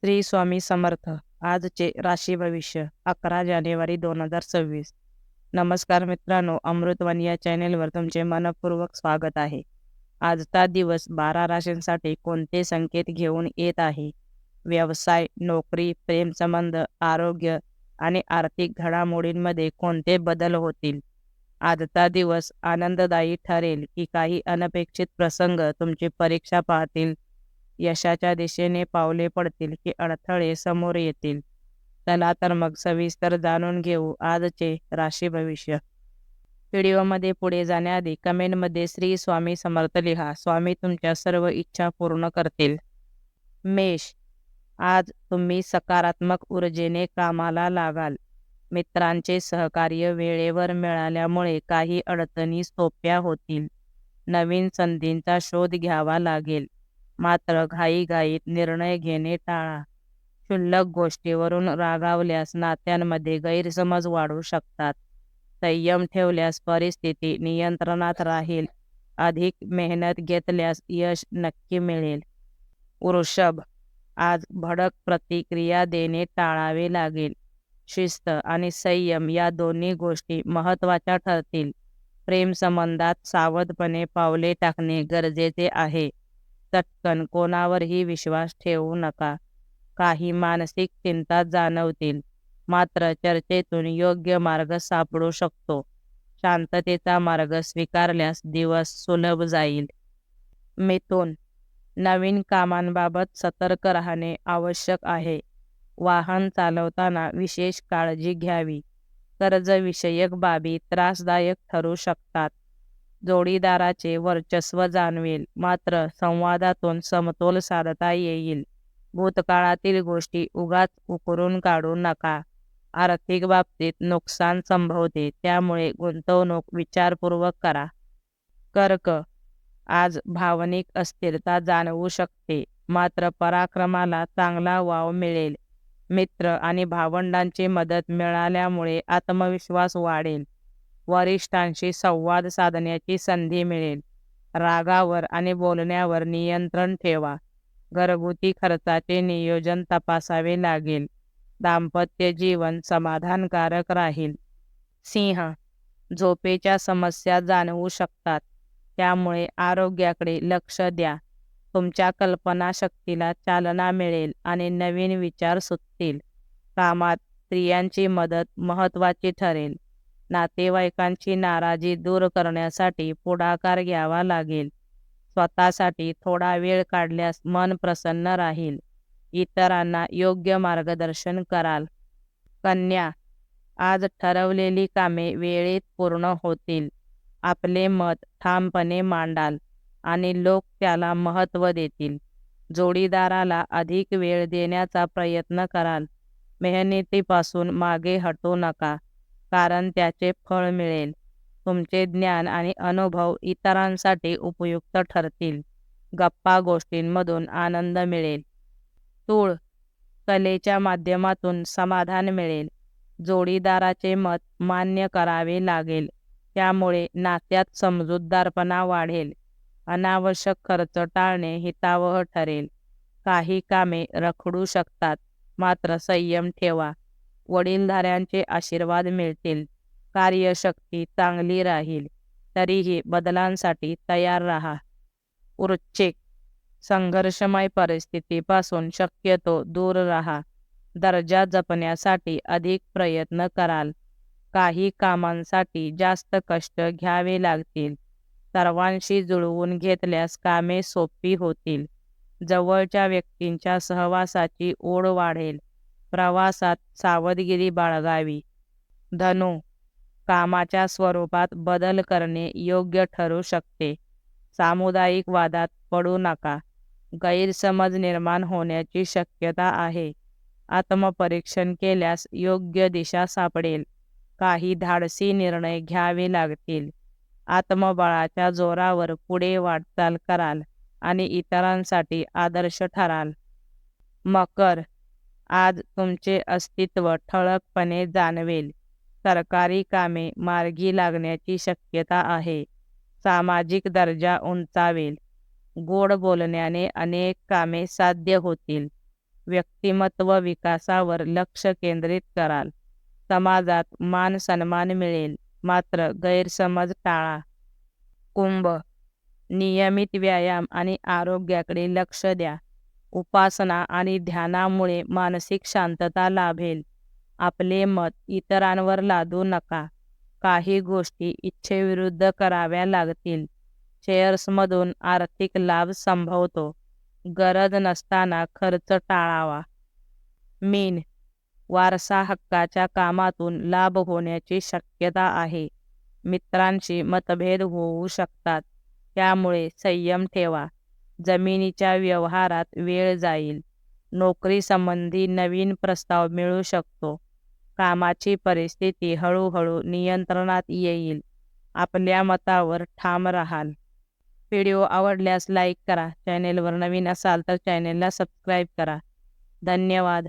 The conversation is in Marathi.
श्री स्वामी समर्थ. आजचे राशी भविष्य 11 जानेवारी 2026. नमस्कार मित्रांनो, अमृतवाणी या चॅनेलवर तुमचे मनपूर्वक स्वागत आहे. आजचा दिवस 12 राशींसाठी कोणते संकेत घेऊन येत आहे? व्यवसाय, नोकरी, प्रेमसंबंध, आरोग्य आणि आर्थिक घडामोडींमध्ये कोणते बदल होतील? आजचा दिवस आनंददायी ठरेल की काही अनपेक्षित प्रसंग तुमची परीक्षा पाहतील? यशाच्या दिशेने पावले पडतील की अडथळे समोर येतील? चला तर मग सविस्तर जाणून घेऊ आजचे राशी भविष्य. व्हिडिओमध्ये पुढे जाण्याआधी कमेंटमध्ये श्री स्वामी समर्थ लिहा. स्वामी तुमच्या सर्व इच्छा पूर्ण करतील. मेष, आज तुम्ही सकारात्मक ऊर्जेने कामाला लागाल. मित्रांचे सहकार्य वेळेवर मिळाल्यामुळे काही अडचणी सोप्या होतील. नवीन संधींचा शोध घ्यावा लागेल, मात्र घाईघाईत निर्णय घेणे टाळा. क्षुल्लक गोष्टीवरून रागावल्यास नात्यांमध्ये गैरसमज वाढू शकतात. संयम ठेवल्यास परिस्थिती नियंत्रणात राहील. अधिक मेहनत घेतल्यास यश नक्की मिळेल. वृषभ, आज भडक प्रतिक्रिया देणे टाळावे लागेल. शिस्त आणि संयम या दोन्ही गोष्टी महत्त्वाच्या ठरतील. प्रेमसंबंधात सावधपणे पावले टाकणे गरजेचे आहे. चटकन कोणावरही विश्वास ठेवू नका. काही मानसिक चिंता जाणवतील, मात्र चर्चेतून योग्य मार्ग सापडू शकतो. शांततेचा मार्ग स्वीकारल्यास दिवस सुलभ जाईल. मिथुन, नवीन कामांबाबत सतर्क राहणे आवश्यक आहे. वाहन चालवताना विशेष काळजी घ्यावी. कर्जविषयक बाबी त्रासदायक ठरू शकतात. जोडीदाराचे वर्चस्व जाणवेल, मात्र संवादातून समतोल साधता येईल. भूतकाळातील गोष्टी उगाच उकरून काढू नका. आर्थिक बाबतीत नुकसान संभवते, त्यामुळे गुंतवणूक विचारपूर्वक करा. कर्क, आज भावनिक अस्थिरता जाणवू शकते, मात्र पराक्रमाला चांगला वाव मिळेल. मित्र आणि भावंडांची मदत मिळाल्यामुळे आत्मविश्वास वाढेल. वरिष्ठांशी संवाद साधण्याची संधी मिळेल. रागावर आणि बोलण्यावर नियंत्रण ठेवा. घरगुती खर्चाचे नियोजन तपासावे लागेल. दाम्पत्य जीवन समाधानकारक राहील. सिंह, झोपेच्या समस्या जाणवू शकतात, त्यामुळे आरोग्याकडे लक्ष द्या. तुमच्या कल्पनाशक्तीला चालना मिळेल आणि नवीन विचार सुचतील. कामात स्त्रियांची मदत महत्त्वाची ठरेल. नातेवाईकांची नाराजी दूर करण्यासाठी पुढाकार घ्यावा लागेल. स्वतःसाठी थोडा वेळ काढल्यास मन प्रसन्न राहील. इतरांना योग्य मार्गदर्शन कराल. कन्या, आज ठरवलेली कामे वेळेत पूर्ण होतील. आपले मत ठामपणे मांडाल आणि लोक त्याला महत्त्व देतील. जोडीदाराला अधिक वेळ देण्याचा प्रयत्न कराल. मेहनतीपासून मागे हटू नका, कारण त्याचे फळ मिळेल. तुमचे ज्ञान आणि अनुभव इतरांसाठी उपयुक्त ठरतील. गप्पा गोष्टींमधून आनंद मिळेल. तूळ, कलेच्या माध्यमातून समाधान मिळेल. जोडीदाराचे मत मान्य करावे लागेल, त्यामुळे नात्यात समजूतदारपणा वाढेल. अनावश्यक खर्च टाळणे हितावह ठरेल. काही कामे रखडू शकतात, मात्र संयम ठेवा. वडीलधाऱ्यांचे आशीर्वाद मिळतील. कार्यशक्ती चांगली राहील, तरीही बदलांसाठी तयार राहा. वृश्चिक, संघर्षमय परिस्थितीपासून शक्यतो दूर राहा. दर्जा जपण्यासाठी अधिक प्रयत्न कराल. काही कामांसाठी जास्त कष्ट घ्यावे लागतील. सर्वांशी जुळवून घेतल्यास कामे सोपी होतील. जवळच्या व्यक्तींच्या सहवासाची ओढ वाढेल. प्रवासात सावधगिरी बाळगावी. धनु, कामाच्या स्वरूपात बदल करणे योग्य ठरू शकते. सामुदायिक वादात पडू नका. गैरसमज निर्माण होण्याची शक्यता आहे. आत्मपरीक्षण केल्यास योग्य दिशा सापडेल. काही धाडसी निर्णय घ्यावे लागतील. आत्मबळाच्या जोरावर पुढे वाटचाल कराल आणि इतरांसाठी आदर्श ठराल. मकर, आज तुमचे अस्तित्व ठळकपणे जाणवेल. सरकारी कामे मार्गी लागण्याची शक्यता आहे. सामाजिक दर्जा उंचावेल. गोड बोलण्याने अनेक कामे साध्य होतील. व्यक्तिमत्व विकासावर लक्ष केंद्रित कराल. समाजात मान सन्मान मिळेल, मात्र गैरसमज टाळा. कुंभ, नियमित व्यायाम आणि आरोग्याकडे लक्ष द्या. उपासना आणि ध्यानामुळे मानसिक शांतता लाभेल. आपले मत इतरांवर लादू नका. काही गोष्टी इच्छेविरुद्ध कराव्या लागतील. शेअर्समधून आर्थिक लाभ संभवतो. गरज नसताना खर्च टाळावा. मीन, वारसा हक्काच्या कामातून लाभ होण्याची शक्यता आहे. मित्रांशी मतभेद होऊ शकतात, त्यामुळे संयम ठेवा. जमिनीच्या व्यवहारात वेळ जाईल. नोकरीसंबंधी नवीन प्रस्ताव मिळू शकतो. कामाची परिस्थिती हळूहळू नियंत्रणात येईल. आपल्या मतावर ठाम राहाल. व्हिडिओ आवडल्यास लाईक करा. चॅनेलवर नवीन असाल तर चॅनेलला सबस्क्राईब करा. धन्यवाद.